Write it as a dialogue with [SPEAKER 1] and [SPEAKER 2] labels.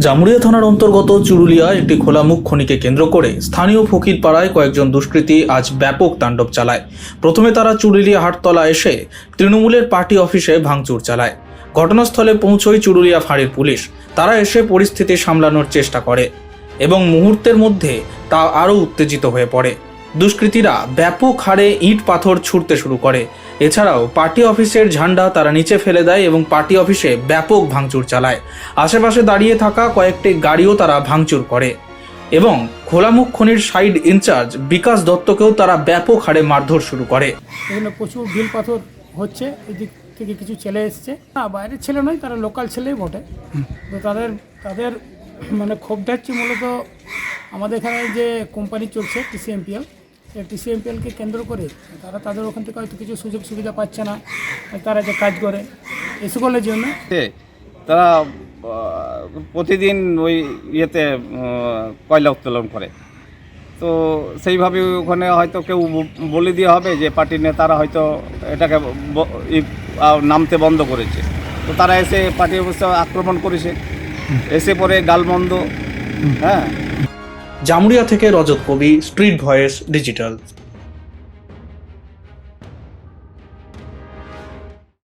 [SPEAKER 1] জামুরিয়া থানার অন্তর্গত চুরুলিয়া একটি খোলামুখ খনিকে কেন্দ্র করে স্থানীয় ফকিরপাড়ায় কয়েকজন দুষ্কৃতী আজ ব্যাপক তাণ্ডব চালায়। প্রথমে তারা চুরুলিয়া হাটতলা এসে তৃণমূলের পার্টি অফিসে ভাঙচুর চালায়। ঘটনাস্থলে পৌঁছয় চুরুলিয়া ফাঁড়ির পুলিশ। তারা এসে পরিস্থিতি সামলানোর চেষ্টা করে এবং মুহূর্তের মধ্যে তা আরও উত্তেজিত হয়ে পড়ে। দুষ্কৃতীরা ব্যাপক হারে ইট পাথর ছুঁড়তে শুরু করে। এছাড়াও পার্টি অফিসের ঝান্ডা তারা নিচে ফেলে দেয় এবং পার্টি অফিসে ব্যাপক ভাঙচুর চালায়। আশেপাশে দাঁড়িয়ে থাকা কয়েকটি গাড়িও তারা ভাঙচুর করে এবং খোলামুখ খনির সাইড ইনচার্জ বিকাশ দত্তকেও তারা ব্যাপক হারে মারধর শুরু করে।
[SPEAKER 2] এখানে প্রচুর ঢিল পাথর হচ্ছে, এদিক থেকে কিছু ছেলে এসছে, না বাইরের ছেলে নয়, তারা লোকাল ছেলেই বটে। তো তাদের মানে ক্ষোভটা হচ্ছে মূলত আমাদের এখানে যে কোম্পানি চলছে টিসিএমপিএল, সেই টিসিএমপিএলকে কেন্দ্র করে তাদের ওখান থেকে হয়তো কিছু সুযোগ সুবিধা পাচ্ছে না, তারা যে কাজ করে এই সকলের জন্য
[SPEAKER 3] তারা প্রতিদিন ওই ইয়েতে কয়লা উত্তোলন করে। তো সেইভাবে ওখানে হয়তো কেউ বলে দেওয়া হবে যে পার্টির নেতারা হয়তো এটাকে নামতে বন্ধ করেছে। তো তারা এসে পার্টি অবস্থা আক্রমণ করেছে, এসে পরে গালমন্দ। হ্যাঁ,
[SPEAKER 1] জামুরিয়া থেকে রজত কবি, স্ট্রিট ভয়েস ডিজিটাল।